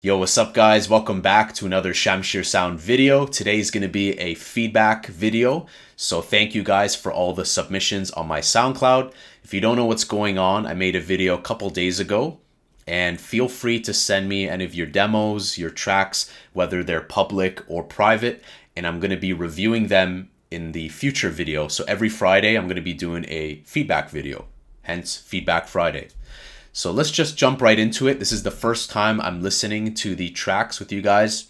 Yo, what's up guys? Welcome back to another Shamshir sound video. Today's going to be a feedback video. So thank you guys for all the submissions on my SoundCloud. If you don't know what's going on, I made a video a couple days ago. And feel free to send me any of your demos, your tracks, whether they're public or private. And I'm going to be reviewing them in the future video. So every Friday, I'm going to be doing a feedback video. Hence, Feedback Friday. So let's just jump right into it. This is the first time I'm listening to the tracks with you guys.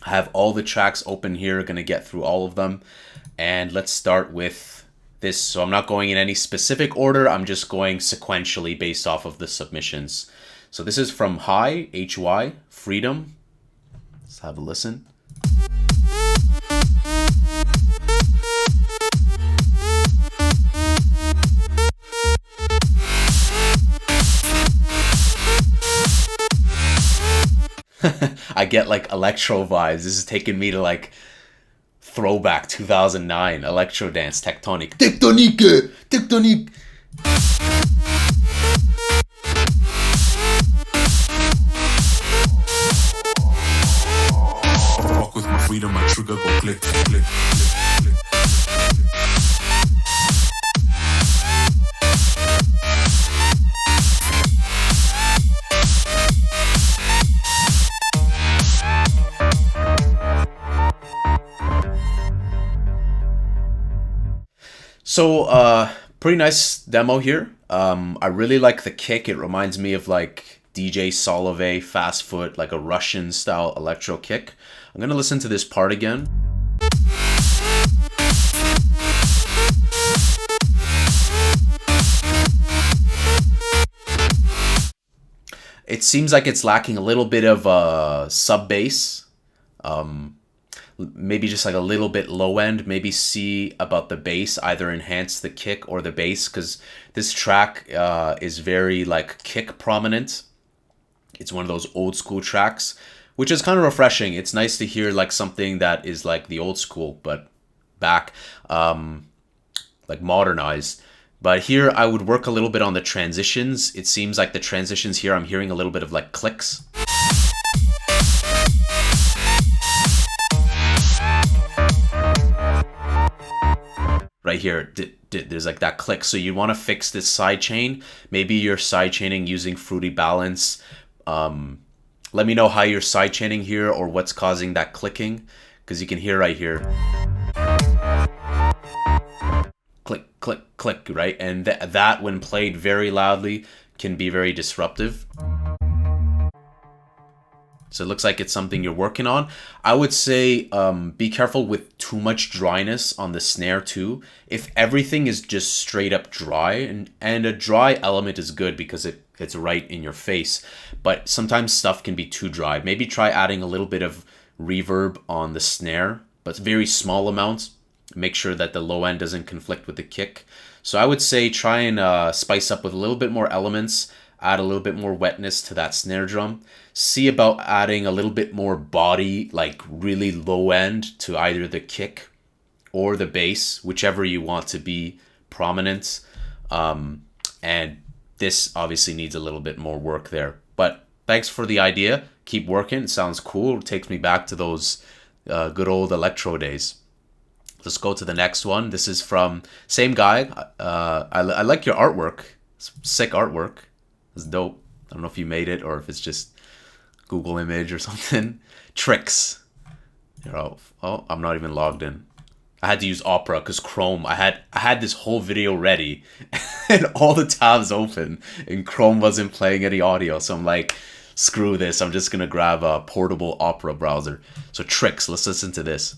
I have all the tracks open here, gonna get through all of them. And let's start with this. So I'm not going in any specific order, I'm just going sequentially based off of the submissions. So this is from Hi, H-Y, Freedom. Let's have a listen. I get like electro vibes. This is taking me to like throwback 2009 electro dance tectonic. Tectonique! Tectonique! Fuck with my freedom, my trigger go click, click, click, click. So, pretty nice demo here. I really like the kick. It reminds me of like DJ Solovey, Fast Foot, like a Russian style electro kick. I'm gonna listen to this part again. It seems like it's lacking a little bit of sub bass. Maybe just like a little bit low end, maybe see about the bass, either enhance the kick or the bass, because this track is very like kick prominent. It's one of those old school tracks, which is kind of refreshing. It's nice to hear like something that is like the old school, but back, like modernized. But here I would work a little bit on the transitions. It seems like the transitions here, I'm hearing a little bit of like clicks. Right here, there's like that click. So you want to fix this side chain. Maybe you're side chaining using Fruity Balance. Let me know how you're side chaining here or what's causing that clicking, because you can hear right here. Click, click, click, right? And that when played very loudly can be very disruptive. So it looks like it's something you're working on. I would say be careful with too much dryness on the snare too. If everything is just straight up dry, and a dry element is good because it's right in your face, but sometimes stuff can be too dry. Maybe try adding a little bit of reverb on the snare, but very small amounts. Make sure that the low end doesn't conflict with the kick. So I would say try and spice up with a little bit more elements. Add a little bit more wetness to that snare drum. See about adding a little bit more body, like really low end to either the kick or the bass, whichever you want to be prominent. And this obviously needs a little bit more work there. But thanks for the idea. Keep working. It sounds cool. It takes me back to those good old electro days. Let's go to the next one. This is from same guy. I like your artwork. It's sick artwork. It's dope. I don't know if you made it or if it's just Google image or something. Tricks. Oh, I'm not even logged in. I had to use Opera because Chrome. I had this whole video ready and all the tabs open and Chrome wasn't playing any audio. So I'm like, screw this. I'm just gonna grab a portable Opera browser. So Tricks. Let's listen to this.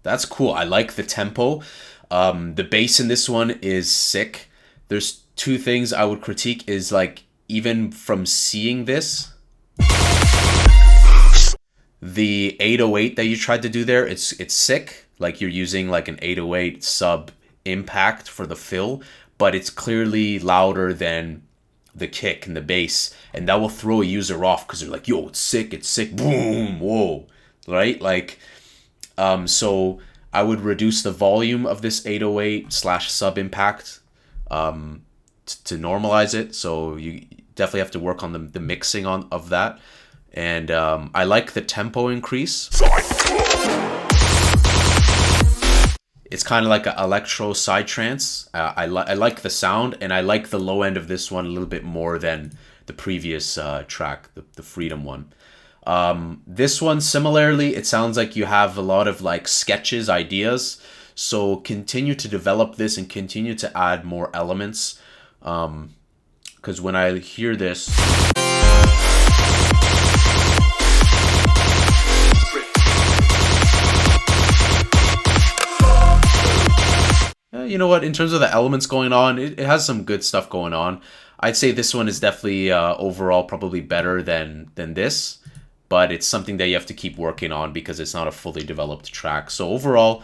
That's cool. I like the tempo. The bass in this one is sick. There's two things I would critique is like, even from seeing this, The 808 that you tried to do there, it's sick. Like you're using like an 808 sub impact for the fill, but it's clearly louder than the kick and the bass, and that will throw a user off because they're like, yo, it's sick, boom, whoa, right? Like, so I would reduce the volume of this 808 slash sub impact to normalize it. So you definitely have to work on the mixing of that. And I like the tempo increase. It's kind of like an electro psytrance. I like the sound, and I like the low end of this one a little bit more than the previous track, the Freedom one. This one, similarly, it sounds like you have a lot of like sketches, ideas. So continue to develop this and continue to add more elements. Because when I hear this... You know what, in terms of the elements going on, it has some good stuff going on. I'd say this one is definitely overall probably better than this, but it's something that you have to keep working on because it's not a fully developed track. So overall,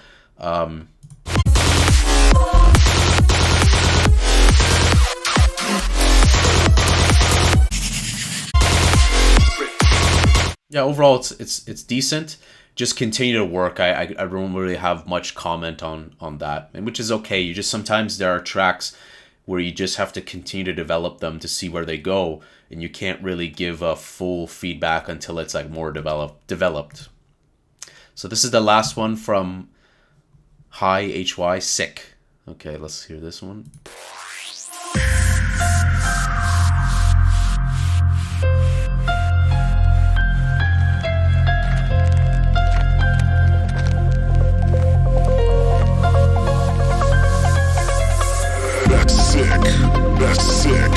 yeah, overall it's decent. Just continue to work. I don't really have much comment on that, and which is okay. You just, sometimes there are tracks where you just have to continue to develop them to see where they go, and you can't really give a full feedback until it's like more developed. So this is the last one from HY, sick. Okay, let's hear this one. That's sick. That's sick.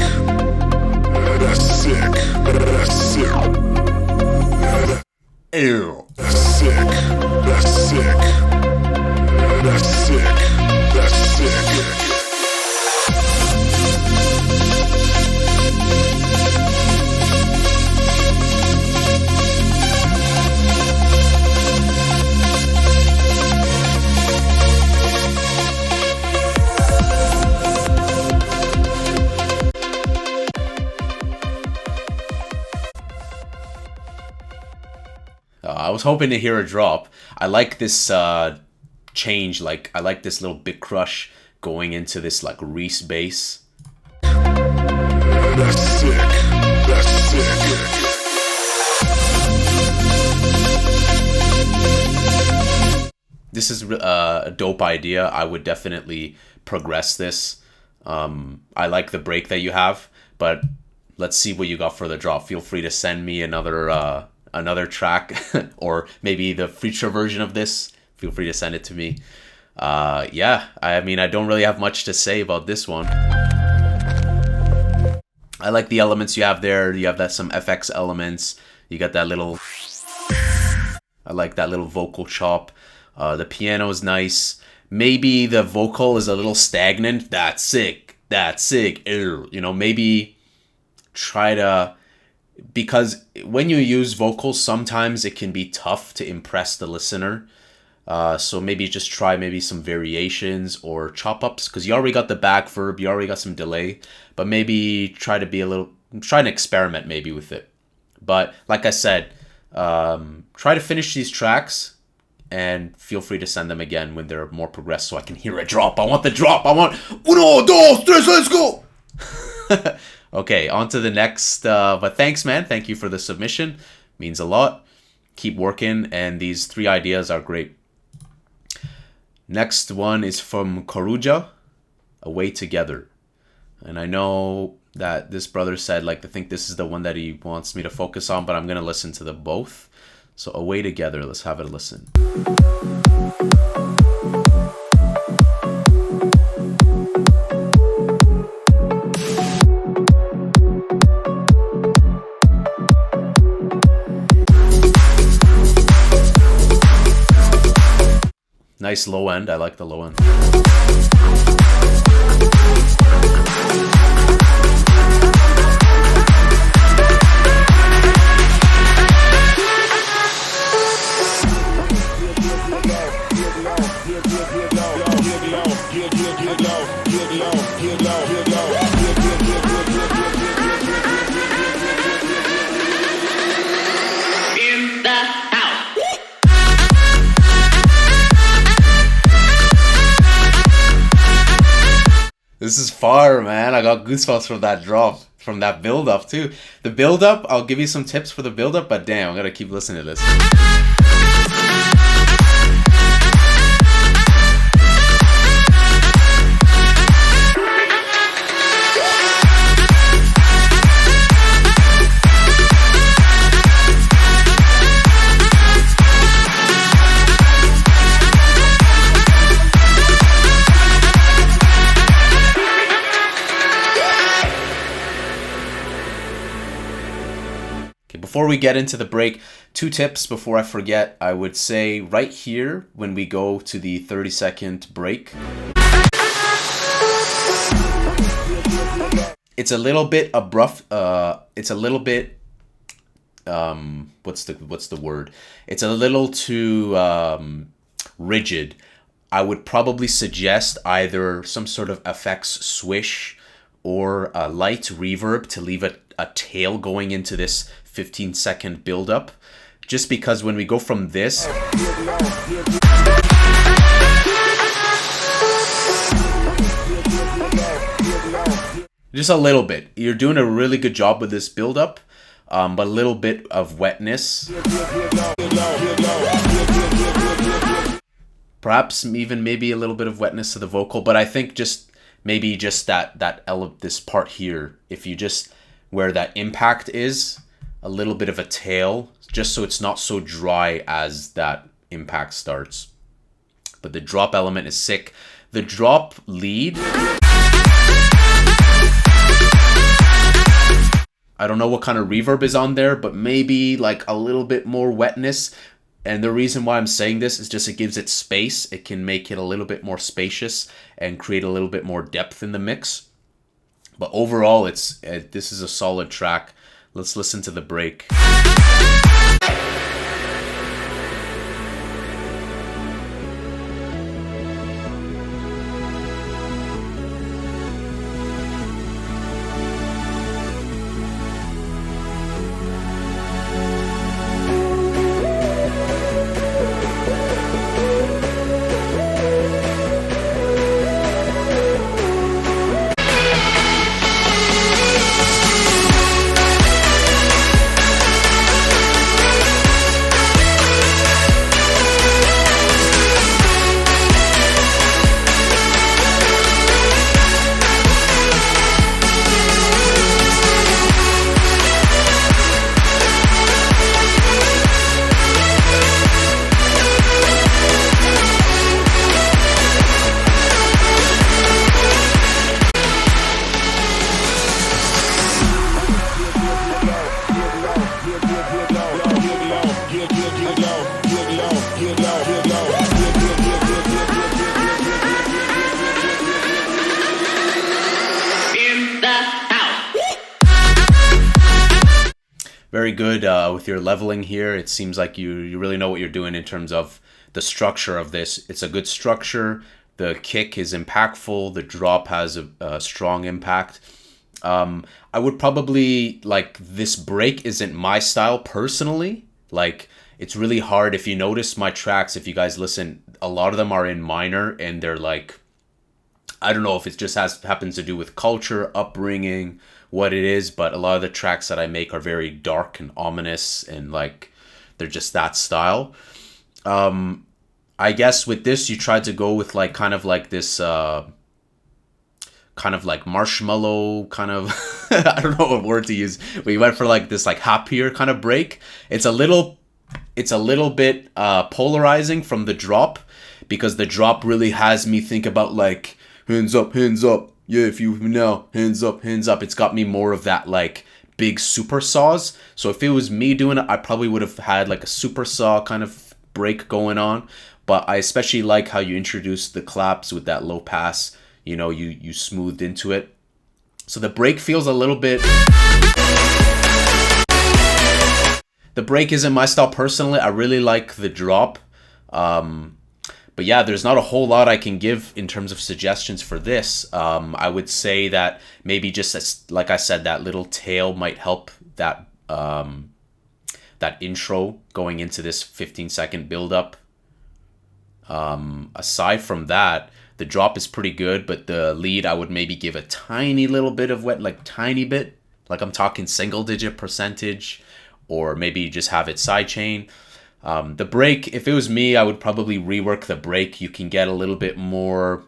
That's sick. Ew. That's sick. That's sick. That's sick. That's sick. I was hoping to hear a drop. I like this change. Like, I like this little bit crush going into this like Reese bass. That's sick. That's sick. This is a dope idea. I would definitely progress this. I like the break that you have, but let's see what you got for the drop. Feel free to send me another track or maybe the feature version of this. Feel free to send it to me. Yeah, I mean, I don't really have much to say about this one. I like the elements you have there. You have that some FX elements. You got that little... I like that little vocal chop. The piano is nice. Maybe the vocal is a little stagnant. That's sick. That's sick. You know, maybe try to... Because when you use vocals, sometimes it can be tough to impress the listener. So maybe just try maybe some variations or chop ups, because you already got the back verb, you already got some delay, but maybe try and experiment maybe with it. But like I said, try to finish these tracks and feel free to send them again when they're more progressed so I can hear a drop. I want the drop. I want uno, dos, tres, let's go. Okay, on to the next. But thanks, man. Thank you for the submission. Means a lot. Keep working, and these 3 ideas are great. Next one is from Corujah, Away Together. And I know that this brother said, like, I think this is the one that he wants me to focus on, but I'm going to listen to them both. So Away Together, let's have a listen. Nice low end. I like the low end. this is fire, man. I got goosebumps from that drop, from that build up too. The build up, I'll give you some tips for the build up, but damn, I'm gonna keep listening to this. Before we get into the break, 2 tips before I forget. I would say right here when we go to the 30-second break, it's a little bit abrupt. It's a little bit what's the word? It's a little too rigid. I would probably suggest either some sort of effects swish or a light reverb to leave a tail going into this 15-second build-up, just because when we go from this, just a little bit, you're doing a really good job with this build-up, but a little bit of wetness, perhaps even maybe a little bit of wetness to the vocal, but I think just maybe just this part here, if you just where that impact is, a little bit of a tail, just so it's not so dry as that impact starts. But the drop element is sick. The drop lead, I don't know what kind of reverb is on there, but maybe like a little bit more wetness. And the reason why I'm saying this is just it gives it space. It can make it a little bit more spacious and create a little bit more depth in the mix. But overall, this is a solid track. Let's listen to the break. Very good with your leveling here. It seems like you really know what you're doing in terms of the structure of this. It's a good structure. The kick is impactful. The drop has a strong impact. I would probably, like, this break isn't my style personally. Like, it's really hard. If you notice my tracks, if you guys listen, a lot of them are in minor, and they're like, I don't know if it just happens to do with culture, upbringing, what it is, but a lot of the tracks that I make are very dark and ominous, and like they're just that style. I guess with this you tried to go with like kind of like this kind of like marshmallow kind of I don't know what word to use, but you went for like this like happier kind of break. It's a little bit polarizing from the drop, because the drop really has me think about like hands up, yeah, if you know, hands up. It's got me more of that like big super saws. So if it was me doing it, I probably would have had like a super saw kind of break going on. But I especially like how you introduced the claps with that low pass. You know, you smoothed into it. So the break feels a little bit... The break isn't my style personally. I really like the drop. But yeah, there's not a whole lot I can give in terms of suggestions for this. I would say that maybe just as, like I said, that little tail might help that that intro going into this 15-second build-up. Aside from that, The drop is pretty good, but the lead I would maybe give a tiny little bit of wet, like tiny bit. Like I'm talking single digit percentage, or maybe just have it sidechain. The break, if it was me, I would probably rework the break. You can get a little bit more,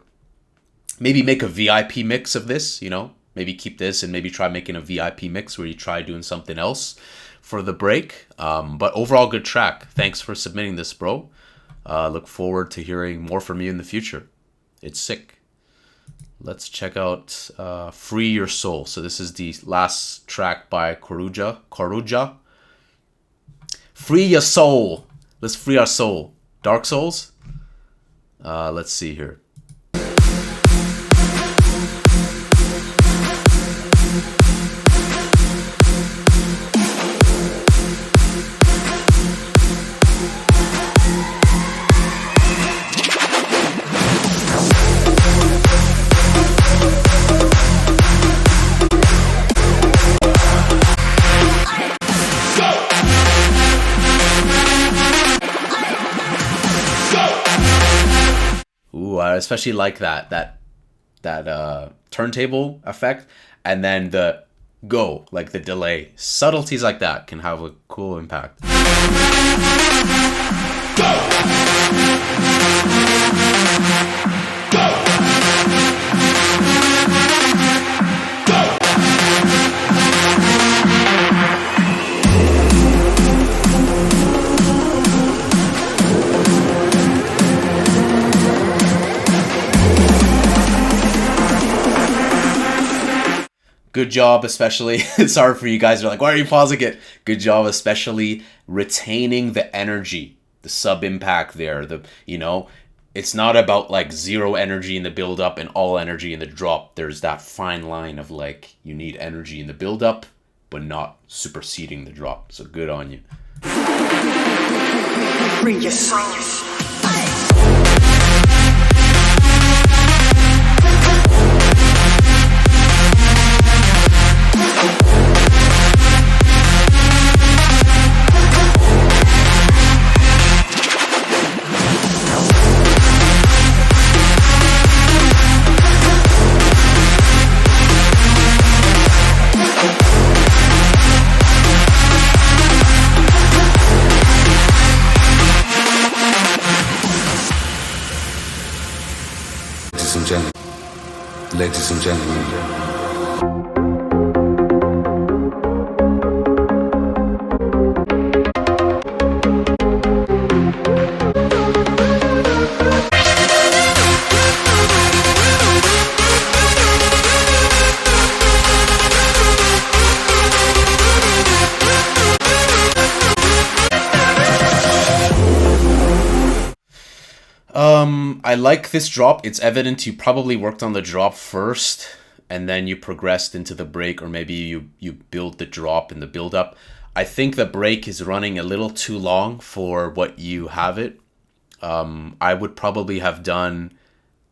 maybe make a VIP mix of this, you know, maybe keep this and maybe try making a VIP mix where you try doing something else for the break. But overall, good track. Thanks for submitting this, bro. Look forward to hearing more from you in the future. It's sick. Let's check out Free Your Soul. So this is the last track by Corujah. Free your soul. Let's free our soul. Dark Souls? Let's see here. I especially like that turntable effect, and then the go, like the delay. Subtleties like that can have a cool impact. Good job, especially, sorry for you guys who are like, why are you pausing it? Good job, especially retaining the energy, the sub impact there. You know, it's not about like zero energy in the build up and all energy in the drop. There's that fine line of like, you need energy in the build up, but not superseding the drop. So good on you. Free your soul. Ladies and gentlemen. I like this drop. It's evident you probably worked on the drop first and then you progressed into the break, or maybe you build the drop in the build up. I think the break is running a little too long for what you have it. I would probably have done,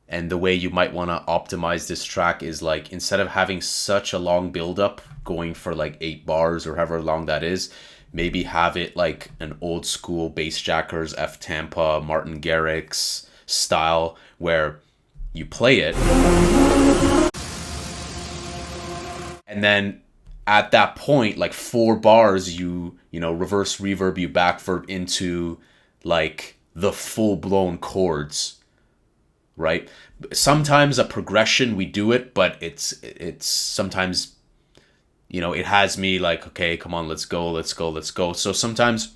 and the way you might want to optimize this track is like, instead of having such a long build up, going for like 8 bars or however long that is, maybe have it like an old school bass jackers, F Tampa, Martin Garrix style, where you play it and then at that point, like 4 bars, you know, reverse reverb, you backverb into like the full-blown chords, right? Sometimes a progression we do it, but it's sometimes, you know, it has me like, okay, come on, let's go. So sometimes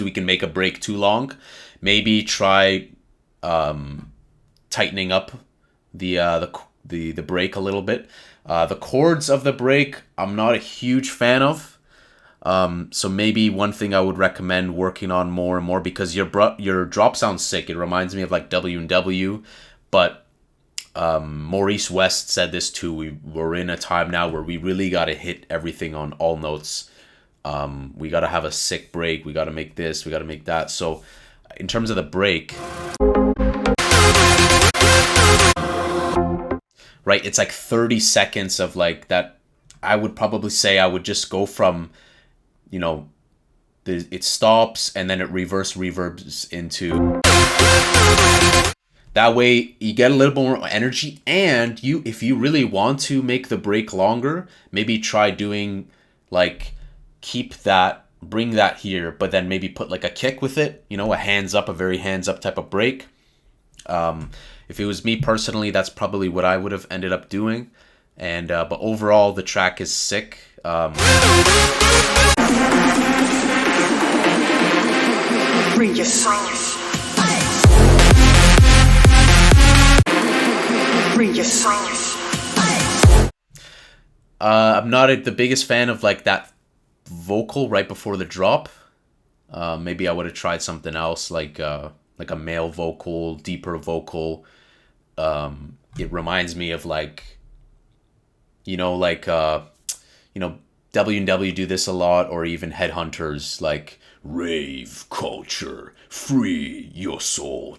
we can make a break too long. Maybe try tightening up the break a little bit. The chords of the break, I'm not a huge fan of. So maybe one thing I would recommend working on more and more, because your drop sounds sick. It reminds me of like W&W, but Maurice West said this too. We're in a time now where we really got to hit everything on all notes. We got to have a sick break. We got to make this. We got to make that. So in terms of the break, right, it's like 30 seconds of like that. I would probably say I would just go from, you know, it stops and then it reverse reverbs into That way you get a little more energy, and if you really want to make the break longer, maybe try doing like bring that here, but then maybe put like a kick with it, a very hands up type of break. If it was me personally, that's probably what I would have ended up doing. And but overall, the track is sick. Bring your soul. Bring your soul. I'm not the biggest fan of like that vocal right before the drop. Maybe I would have tried something else, like a male vocal, deeper vocal. It reminds me of W&W do this a lot, or even Headhunters, like rave culture, free your soul,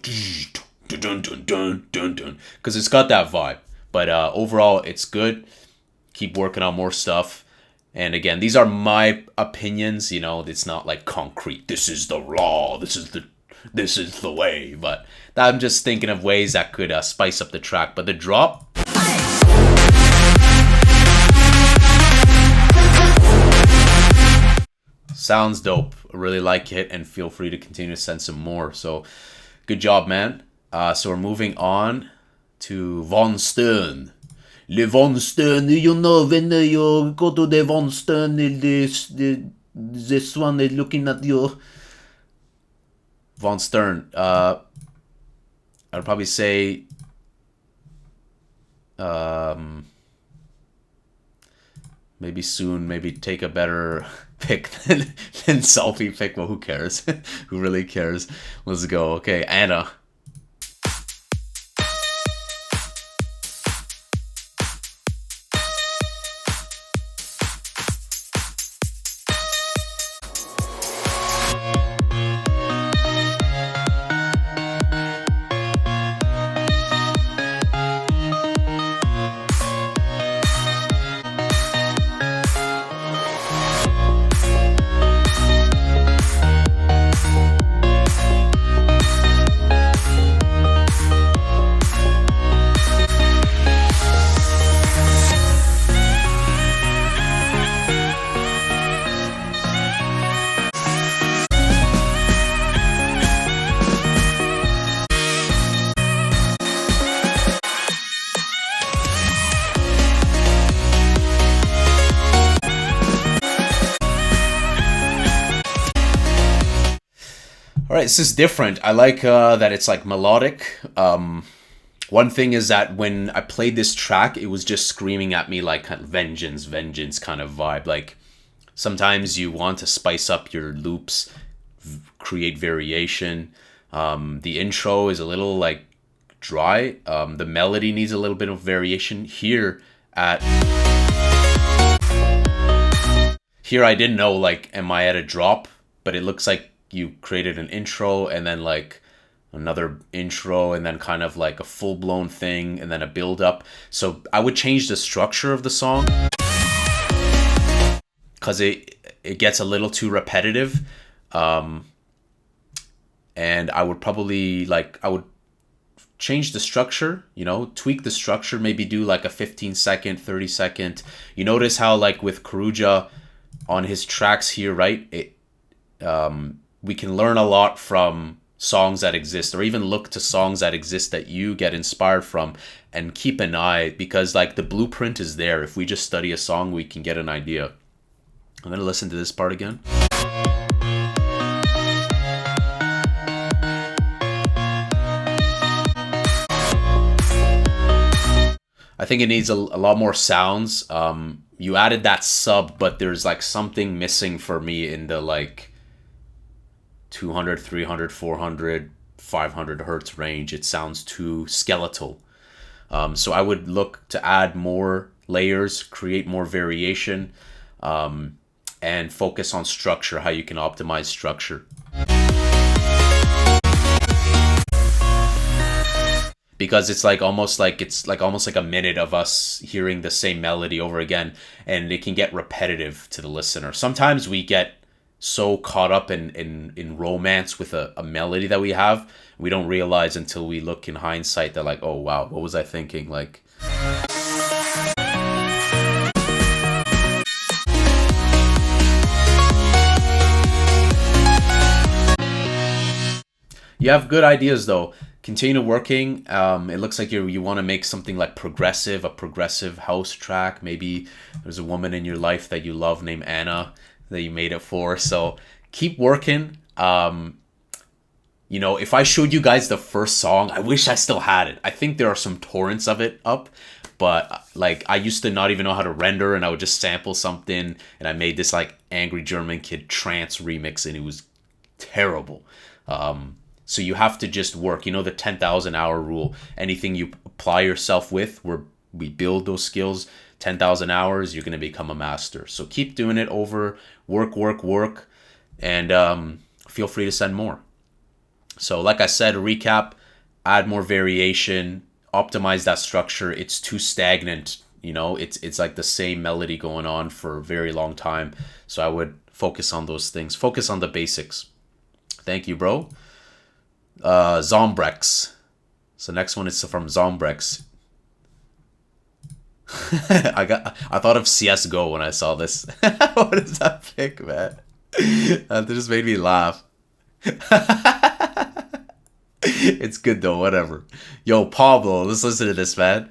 because it's got that vibe. But overall, it's good. Keep working on more stuff. And again, these are my opinions. It's not like concrete. This is the law. This is the way. But I'm just thinking of ways that could spice up the track. But the drop. Sounds dope. I really like it, and feel free to continue to send some more. So, good job, man. So we're moving on to Von Stern. Le Von Stern, when you go to the Von Stern, this one is looking at you. Von Stern. I'd probably say maybe soon, maybe take a better pick than selfie pick. Well, who cares? Who really cares? Let's go. Okay, Anna. Alright, this is different. I like that it's like melodic. One thing is that when I played this track, it was just screaming at me like vengeance kind of vibe. Like sometimes you want to spice up your loops, create variation. The intro is a little like dry. The melody needs a little bit of variation. Here I didn't know, like, am I at a drop? But it looks like you created an intro and then like another intro and then kind of like a full-blown thing and then a build-up. So I would change the structure of the song because it gets a little too repetitive. And I would probably I would change the structure, tweak the structure, maybe do like a 15-second, 30-second. You notice how like with Corujah on his tracks here, right? We can learn a lot from songs that exist, or even look to songs that exist that you get inspired from, and keep an eye, because like the blueprint is there. If we just study a song, we can get an idea. I'm gonna listen to this part again. I think it needs a lot more sounds. You added that sub, but there's like something missing for me in the like 200, 300, 400, 500 hertz range. It sounds too skeletal. So I would look to add more layers, create more variation, and focus on structure, how you can optimize structure. Because it's almost like a minute of us hearing the same melody over again, and it can get repetitive to the listener. Sometimes we get so caught up in romance with a melody that we have, we don't realize until we look in hindsight that like, oh wow, what was I thinking? Like, you have good ideas though. Continue working. It looks like you want to make something like progressive, a progressive house track. Maybe there's a woman in your life that you love named Anna that you made it for. So keep working. You know, if I showed you guys the first song, I wish I still had it. I think there are some torrents of it up, but like I used to not even know how to render, and I would just sample something, and I made this like Angry German Kid trance remix, and it was terrible. So you have to just work, you know, the 10,000 hour rule. Anything you apply yourself with, where we build those skills, 10,000 hours, you're going to become a master. So keep doing it over, work, and feel free to send more. So like I said, a recap, add more variation, optimize that structure. It's too stagnant, you know, it's like the same melody going on for a very long time. So I would focus on those things, focus on the basics. Thank you, bro. Zombrex. So next one is from Zombrex. I thought of CSGO when I saw this. What is that pic, man? That just made me laugh. It's good though, whatever. Yo, Pablo, let's listen to this, man.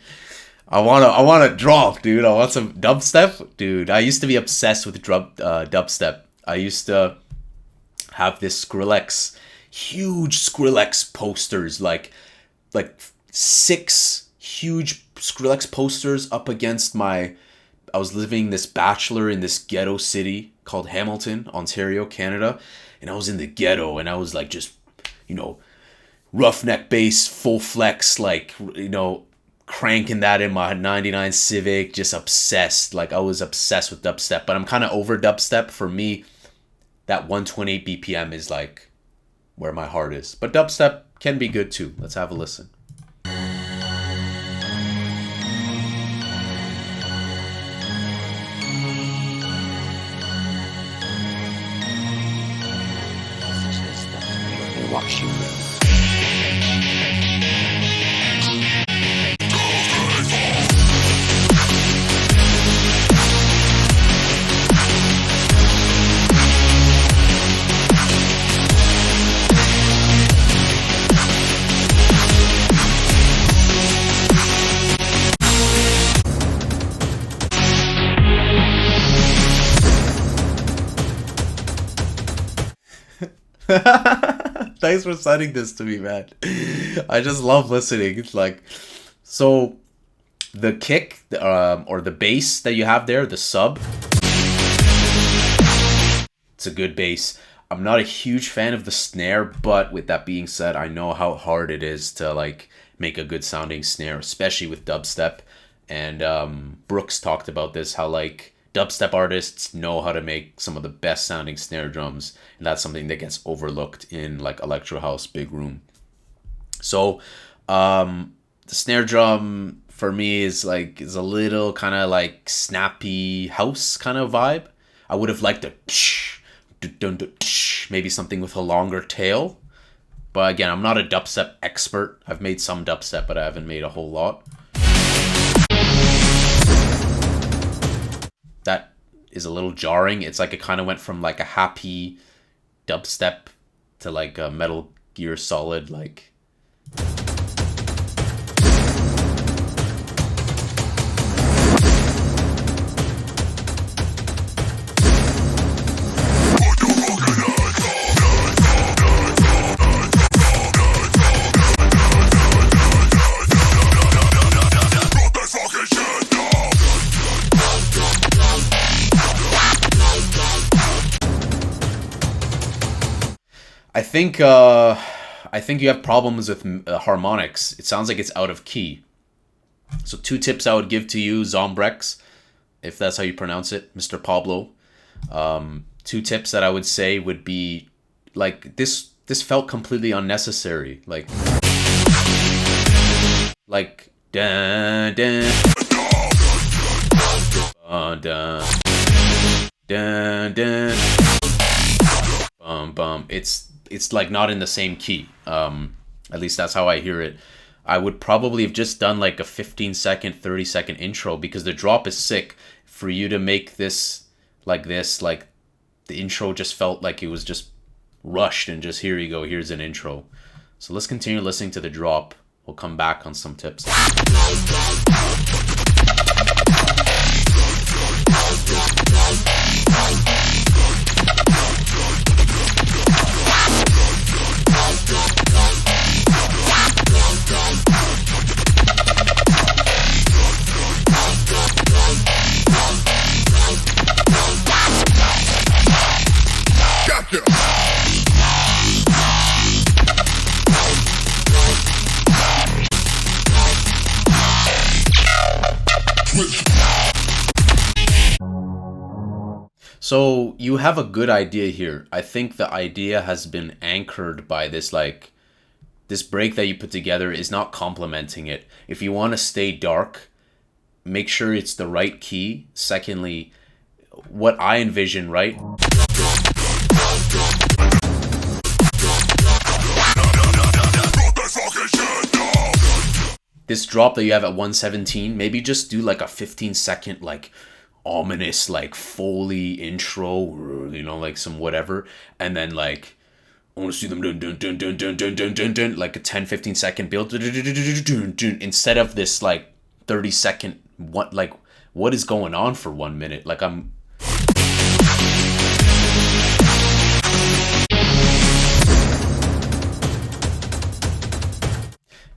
I wanna drop, dude. I want some dubstep. Dude, I used to be obsessed with dubstep. I used to have this huge Skrillex posters, like 6 huge Skrillex posters up against I was living this bachelor in this ghetto city called Hamilton, Ontario, Canada, and I was in the ghetto, and I was like, just, you know, roughneck bass, full flex, like, you know, cranking that in my 99 Civic, just obsessed. Like, I was obsessed with dubstep, but I'm kind of over dubstep. For me, that 128 BPM is like where my heart is. But dubstep can be good too. Let's have a listen. Watch you. Thanks for sending this to me, man. I just love listening. It's like, so the kick or the bass that you have there, the sub, it's a good bass. I'm not a huge fan of the snare, but with that being said, I know how hard it is to like make a good sounding snare, especially with dubstep. And Brooks talked about this, how like dubstep artists know how to make some of the best sounding snare drums, and that's something that gets overlooked in like electro house big room. So the snare drum for me is a little kind of like snappy house kind of vibe. I would have liked a maybe something with a longer tail, but again, I'm not a dubstep expert. I've made some dubstep, but I haven't made a whole lot. That is a little jarring. It's like it kind of went from like a happy dubstep to like a Metal Gear Solid, like. I think you have problems with harmonics. It sounds like it's out of key. So 2 tips I would give to you, Zombrex, if that's how you pronounce it, Mr. Pablo. 2 tips that I would say would be, like, this felt completely unnecessary. Like dun dun dun dun dun dun. it's like not in the same key. At least that's how I hear it. I would probably have just done like a 15-second, 30-second intro, because the drop is sick. For you to make this, like the intro just felt like it was just rushed, and just, here you go, here's an intro. So let's continue listening to the drop. We'll come back on some tips. So you have a good idea here. I think the idea has been anchored by this, like, this break that you put together is not complementing it. If you want to stay dark, make sure it's the right key. Secondly, what I envision, right? This drop that you have at 117, maybe just do like a 15-second, like, ominous, like, Foley intro, or, you know, like some whatever, and then like, I want to see them dun dun dun dun dun dun dun dun dun, like a 10-15-second build, instead of this like 30-second, what is going on for 1 minute? Like,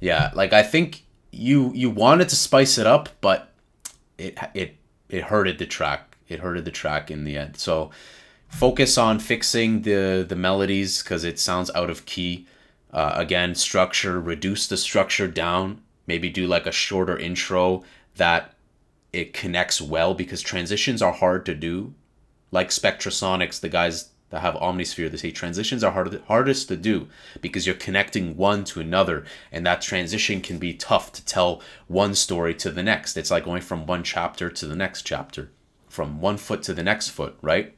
yeah, like, I think you wanted to spice it up, but it hurted the track. It hurted the track in the end. So focus on fixing the melodies, because it sounds out of key. Again, structure, reduce the structure down. Maybe do like a shorter intro that it connects well, because transitions are hard to do. Like Spectrasonics, the guys that have Omnisphere, they say transitions are hardest to do, because you're connecting one to another, and that transition can be tough to tell one story to the next. It's like going from one chapter to the next chapter, from one foot to the next foot, right?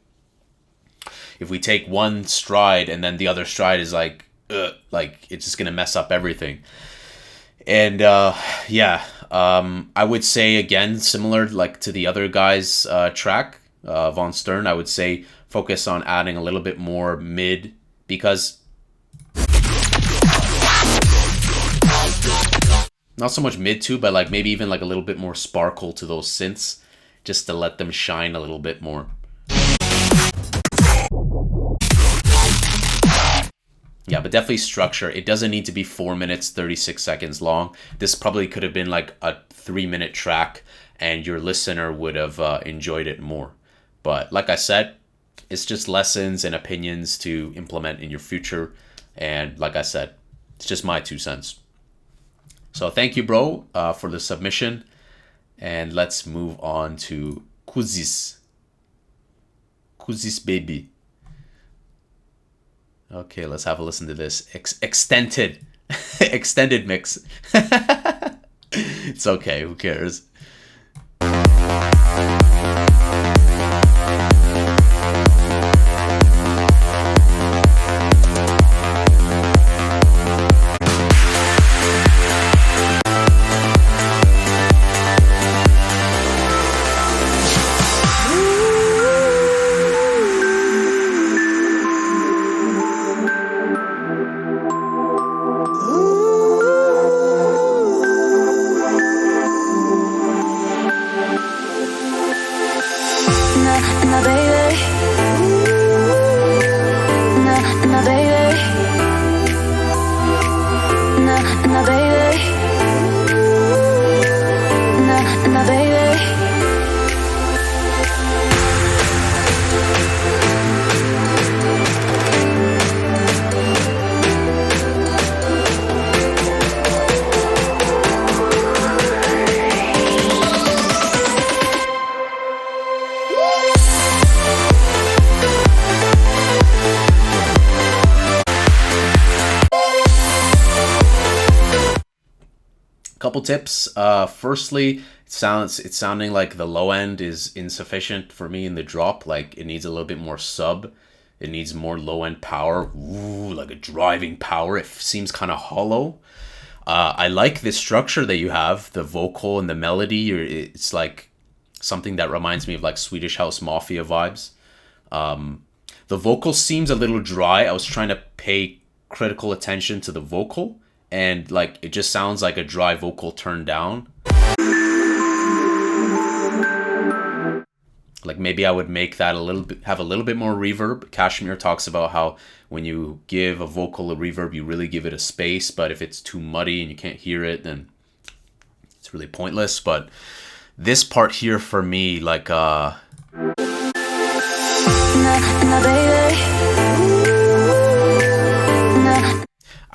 If we take one stride and then the other stride is like it's just gonna mess up everything. And I would say, again, similar like to the other guy's track, Von Stern, I would say focus on adding a little bit more mid, because not so much mid too, but like maybe even like a little bit more sparkle to those synths, just to let them shine a little bit more. Yeah, but definitely structure. It doesn't need to be 4 minutes, 36 seconds long. This probably could have been like a 3-minute track, and your listener would have enjoyed it more. But like I said, it's just lessons and opinions to implement in your future. And like I said, it's just my 2 cents. So thank you, bro, for the submission. And let's move on to Kuszys. Kuszys, baby. Okay, let's have a listen to this. Extended mix. It's okay, who cares? Couple tips. Firstly, it's sounding like the low end is insufficient for me in the drop. Like, it needs a little bit more sub. It needs more low-end power. Ooh, like a driving power. It seems kind of hollow. I like this structure that you have, the vocal and the melody. It's like something that reminds me of like Swedish House Mafia vibes. The vocal seems a little dry. I was trying to pay critical attention to the vocal, and like it just sounds like a dry vocal turned down. Like maybe I would make that have a little bit more reverb. Kashmir talks about how when you give a vocal a reverb, you really give it a space. But if it's too muddy and you can't hear it, then it's really pointless. But this part here for me, like I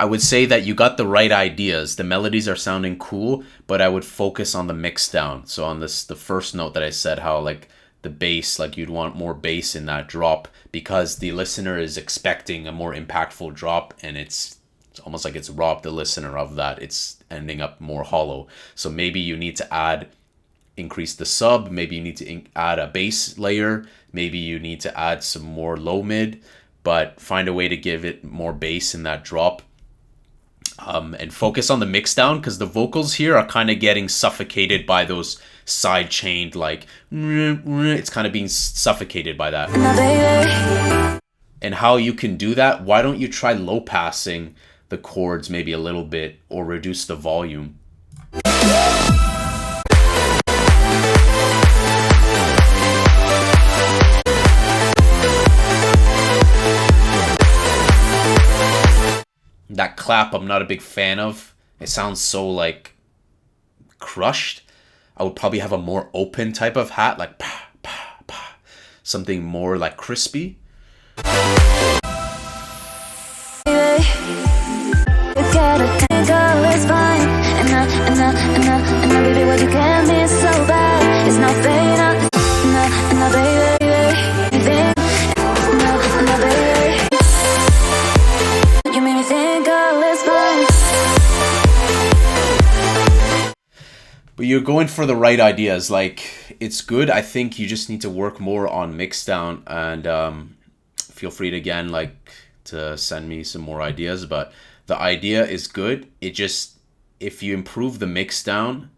would say that you got the right ideas. The melodies are sounding cool, but I would focus on the mix down. So on the first note that I said, how like the bass, like you'd want more bass in that drop because the listener is expecting a more impactful drop, and it's almost like it's robbed the listener of that. It's ending up more hollow. So maybe you need to increase the sub, maybe you need to add a bass layer, maybe you need to add some more low mid, but find a way to give it more bass in that drop. And focus on the mix down, because the vocals here are kind of getting suffocated by those side chained, like it's kind of being suffocated by that. And how you can do that, why don't you try low passing the chords maybe a little bit, or reduce the volume. That clap I'm not a big fan of. It sounds so like crushed. I would probably have a more open type of hat, like pa, pa, pa. Something more like crispy. But you're going for the right ideas. Like, it's good. I think you just need to work more on mix down, and feel free to, again, like, to send me some more ideas. But the idea is good. It just, if you improve the mix down,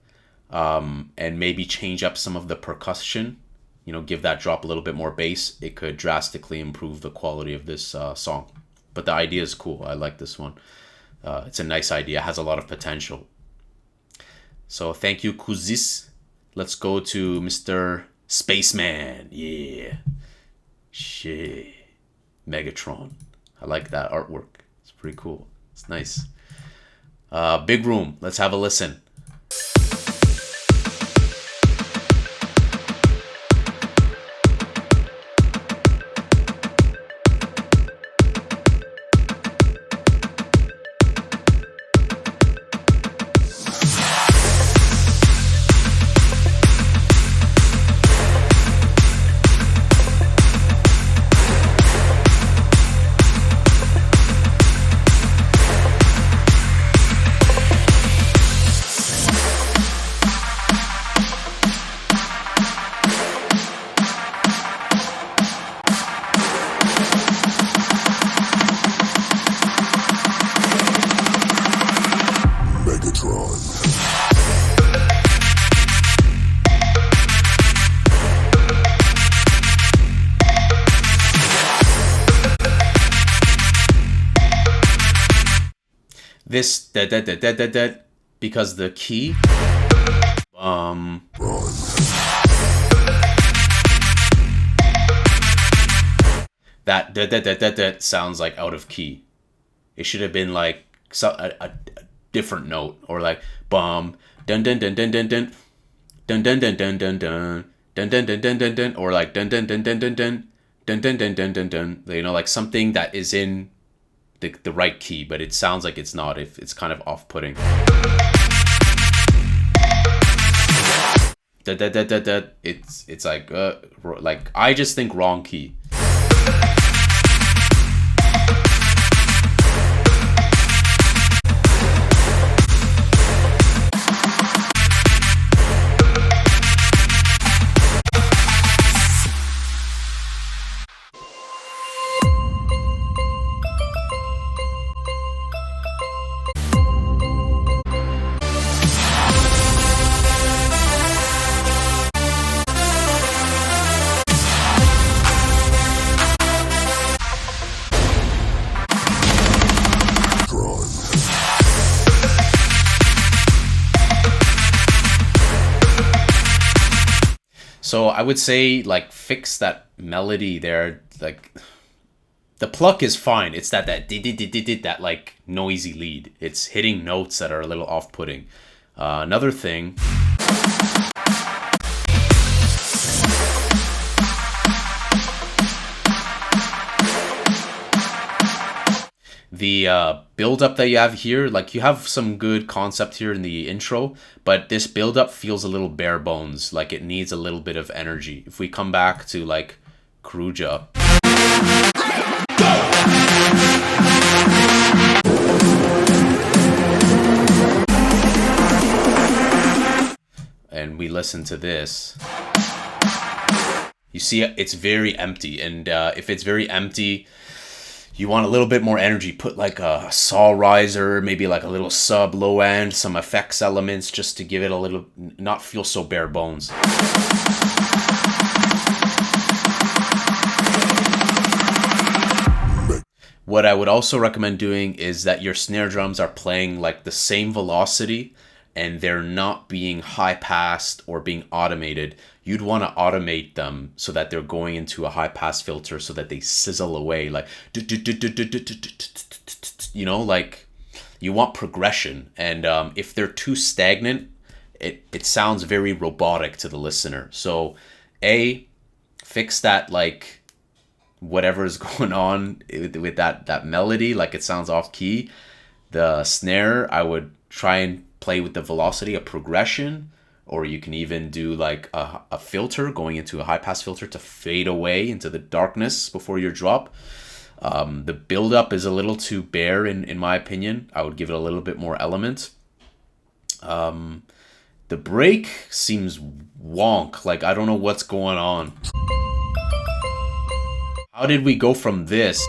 and maybe change up some of the percussion, you know, give that drop a little bit more bass, it could drastically improve the quality of this song. But the idea is cool. I like this one. It's a nice idea. It has a lot of potential. So thank you, Kuszys. Let's go to Mr. Spaceman. Yeah. Shit. Megatron. I like that artwork. It's pretty cool. It's nice. Big Room. Let's have a listen. This that because the key that sounds like out of key. It should have been like a different note, or like dun dun dun dun dun dun dun dun dun dun dun dun dun dun dun dun dun dun dun, or like dun dun dun dun dun dun dun dun dun dun dun dun. You know, like something that is in the right key, but it sounds like it's not. If it's kind of off-putting. It's like I just think wrong key. So I would say like fix that melody there. Like the pluck is fine. It's that that like noisy lead. It's hitting notes that are a little off-putting. Another thing. The build-up that you have here, like you have some good concept here in the intro, but this build-up feels a little bare bones, like it needs a little bit of energy. If we come back to like Corujah. And we listen to this. You see, it's very empty, and if it's very empty, you want a little bit more energy. Put like a saw riser, maybe like a little sub low end, some effects elements just to give it a little, not feel so bare bones. What I would also recommend doing is that your snare drums are playing like the same velocity and they're not being high passed or being automated. You'd want to automate them so that they're going into a high pass filter so that they sizzle away, like, you know, like you want progression. And if they're too stagnant, it sounds very robotic to the listener. So fix that, like whatever is going on with that melody, like it sounds off key. The snare, I would try and play with the velocity, a progression, or you can even do like a filter, going into a high pass filter to fade away into the darkness before your drop. The build-up is a little too bare in my opinion. I would give it a little bit more element. The break seems wonk, like I don't know what's going on. How did we go from this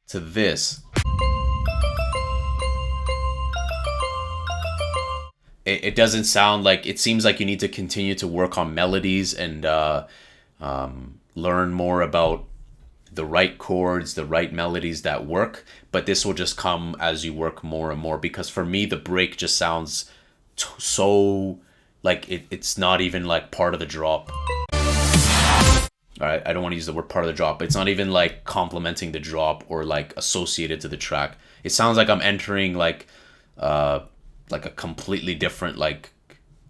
to this? It doesn't sound like, it seems like you need to continue to work on melodies and learn more about the right chords, the right melodies that work. But this will just come as you work more and more, because for me, the break just sounds so like it's not even like part of the drop. All right, I don't want to use the word part of the drop, but it's not even like complementing the drop or like associated to the track. It sounds like I'm entering like a completely different, like,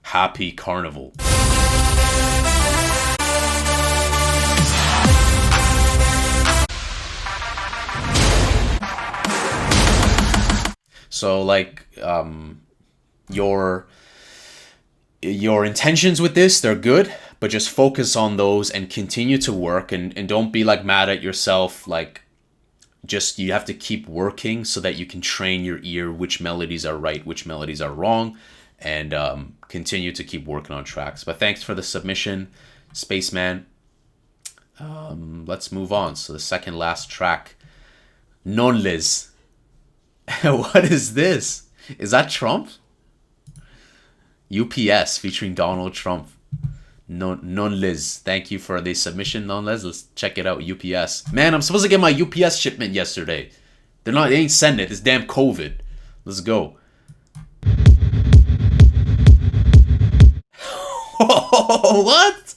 happy carnival. So like your intentions with this, they're good, but just focus on those and continue to work, and don't be like mad at yourself. Like, just, you have to keep working so that you can train your ear which melodies are right, which melodies are wrong, and continue to keep working on tracks. But thanks for the submission, Spaceman. Let's move on. So the second last track, NONLES. What is this? Is that Trump? UPS featuring Donald Trump. NONLES. Thank you for the submission, NONLES. Let's check it out. UPS. Man, I'm supposed to get my UPS shipment yesterday. They ain't sending it. It's damn COVID. Let's go. What?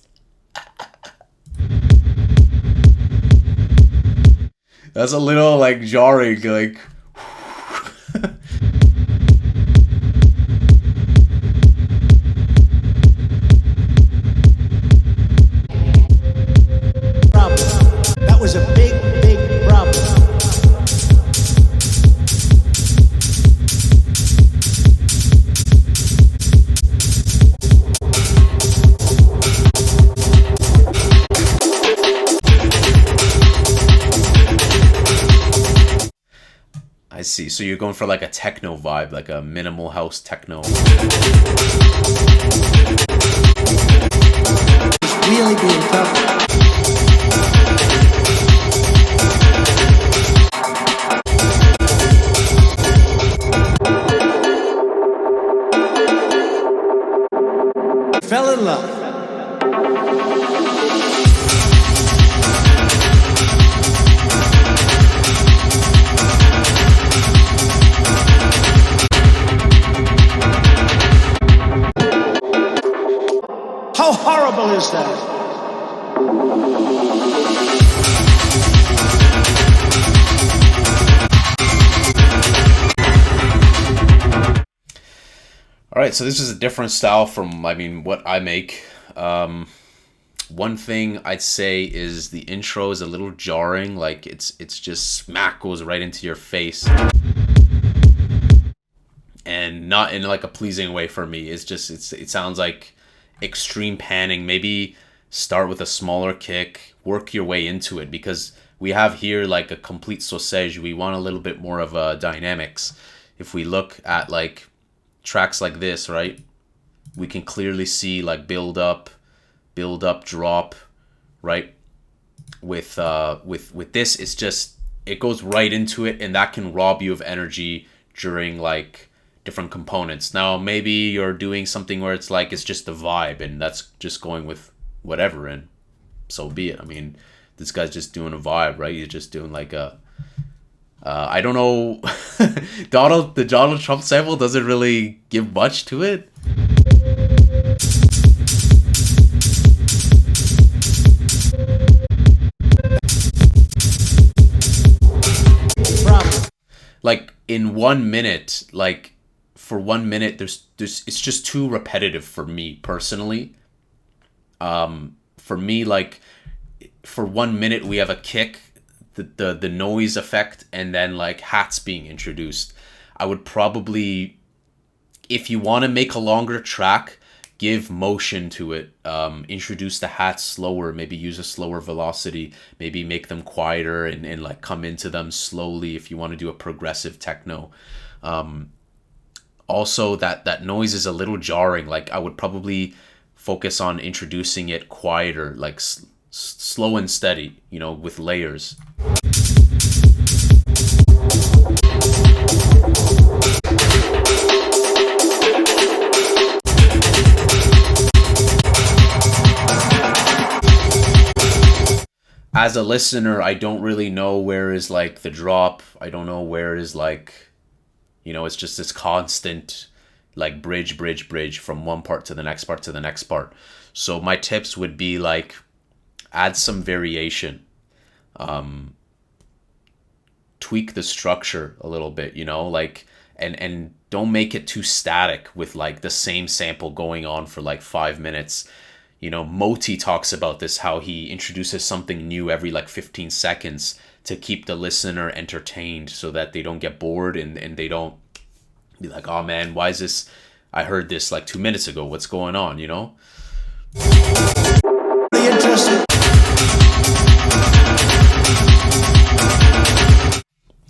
That's a little like jarring, like. That was a big, big problem. I see. So you're going for like a techno vibe, like a minimal house techno. It's really being tough. Fell in love. right, so this is a different style from, I mean, what I make. One thing I'd say is the intro is a little jarring. Like it's just smack goes right into your face, and not in like a pleasing way for me. It's just it sounds like extreme panning. Maybe start with a smaller kick, work your way into it, because we have here like a complete sausage. We want a little bit more of a dynamics. If we look at like tracks like this, right, we can clearly see like build up, drop, right? With this, it's just, it goes right into it, and that can rob you of energy during like different components. Now maybe you're doing something where it's like it's just a vibe, and that's just going with whatever, and so be it. I mean, this guy's just doing a vibe, right? He's just doing like a I don't know. The Donald Trump sample doesn't really give much to it. Like in 1 minute, like for 1 minute, there's it's just too repetitive for me personally. For me, like for 1 minute we have a kick, the noise effect, and then like hats being introduced. I would probably, if you want to make a longer track, give motion to it. Introduce the hats slower, maybe use a slower velocity, maybe make them quieter, and like come into them slowly if you want to do a progressive techno. Also, that noise is a little jarring. Like I would probably focus on introducing it quieter, like slow and steady, you know, with layers. As a listener, I don't really know where is like the drop. I don't know where is like, you know, it's just this constant like bridge from one part to the next part to the next part. So my tips would be like, add some variation, tweak the structure a little bit, you know, like, and don't make it too static with like the same sample going on for like 5 minutes. You know, Moti talks about this, how he introduces something new every like 15 seconds to keep the listener entertained so that they don't get bored, and they don't be like, oh man, why is this? I heard this like 2 minutes ago. What's going on, you know?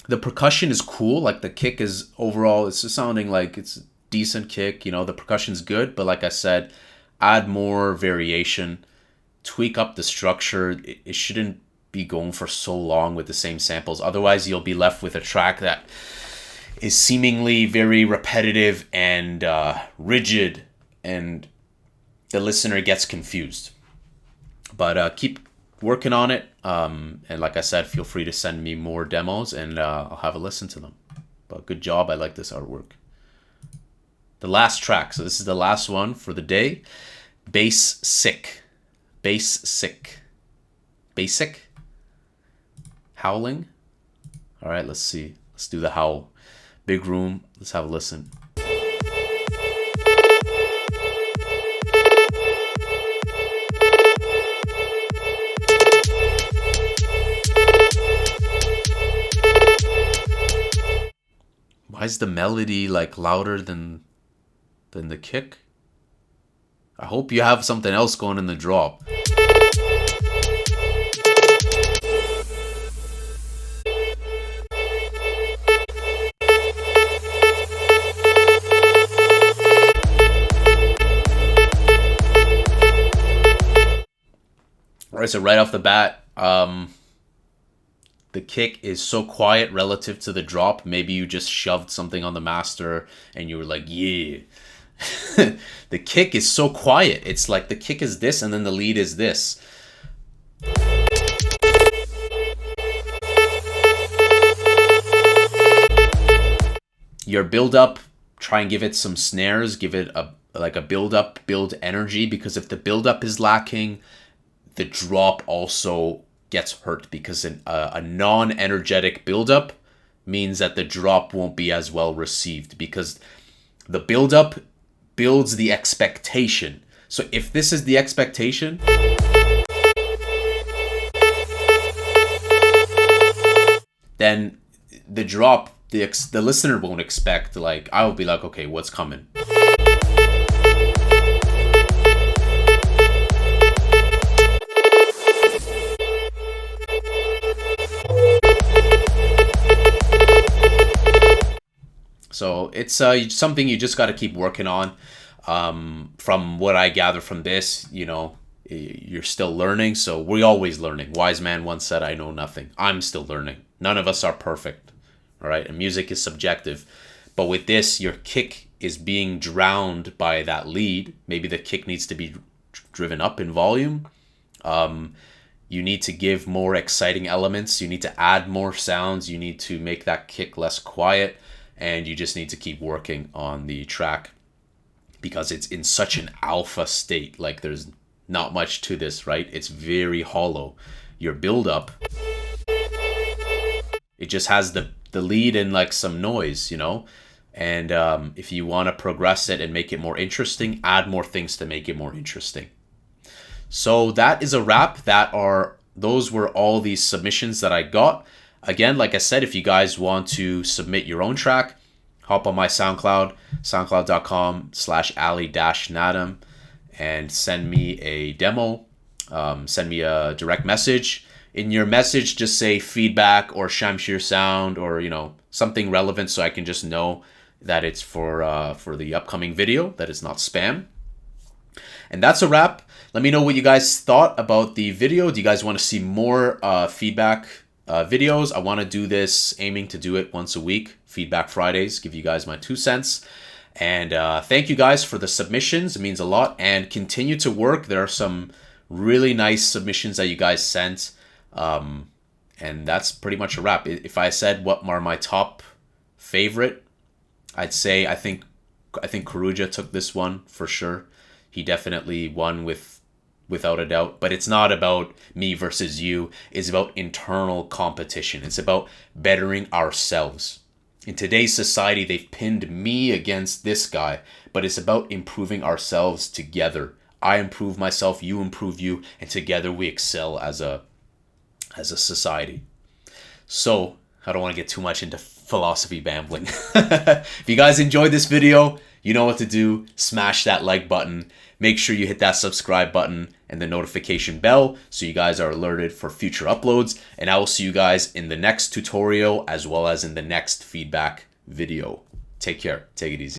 The percussion is cool. Like the kick is overall, it's just sounding like it's a decent kick. You know, the percussion's good, but like I said, add more variation, tweak up the structure. It shouldn't be going for so long with the same samples. Otherwise, you'll be left with a track that is seemingly very repetitive and rigid, and the listener gets confused. But keep working on it. And like I said, feel free to send me more demos, and I'll have a listen to them. But good job. I like this artwork. The last track. So this is the last one for the day. Bass sick. Basic. Howling. All right, let's see. Let's do the howl. Big room. Let's have a listen. Why is the melody like louder than the kick? I hope you have something else going in the drop. Alright, so right off the bat, the kick is so quiet relative to the drop. Maybe you just shoved something on the master and you were like, yeah. The kick is so quiet. It's like the kick is this and then the lead is this. Your build up, try and give it some snares, give it a build up, build energy, because if the build up is lacking, the drop also gets hurt, because a non-energetic build up means that the drop won't be as well received, because the build up builds the expectation. So if this is the expectation, then the drop, the listener won't expect, like, I will be like, okay, what's coming? So it's something you just got to keep working on. From what I gather from this, you know, you're still learning. So we're always learning. Wise man once said, I know nothing. I'm still learning. None of us are perfect. All right. And music is subjective. But with this, your kick is being drowned by that lead. Maybe the kick needs to be driven up in volume. You need to give more exciting elements. You need to add more sounds. You need to make that kick less quiet. And you just need to keep working on the track because it's in such an alpha state. Like, there's not much to this, right? It's very hollow. Your build up, it just has the lead and like some noise, you know? And if you want to progress it and make it more interesting, add more things to make it more interesting. So that is a wrap. Those were all these submissions that I got. Again, like I said, if you guys want to submit your own track, hop on my SoundCloud, soundcloud.com/Ali-Nadem, and send me a demo. Send me a direct message. In your message, just say feedback or Shamshir sound or, you know, something relevant so I can just know that it's for the upcoming video, that it's not spam. And that's a wrap. Let me know what you guys thought about the video. Do you guys want to see more feedback videos? I want to do this, aiming to do it once a week, Feedback Fridays, give you guys my 2 cents. And thank you guys for the submissions. It means a lot. And continue to work. There are some really nice submissions that you guys sent. And that's pretty much a wrap. If I said what are my top favorite, I'd say I think Corujah took this one for sure. He definitely won without a doubt. But it's not about me versus you. It's about internal competition. It's about bettering ourselves. In today's society, they've pinned me against this guy, but it's about improving ourselves together. I improve myself, you improve you, and together we excel as a society. So, I don't want to get too much into philosophy bambling. If you guys enjoyed this video, you know what to do. Smash that like button. Make sure you hit that subscribe button and the notification bell so you guys are alerted for future uploads. And I will see you guys in the next tutorial as well as in the next feedback video. Take care. Take it easy.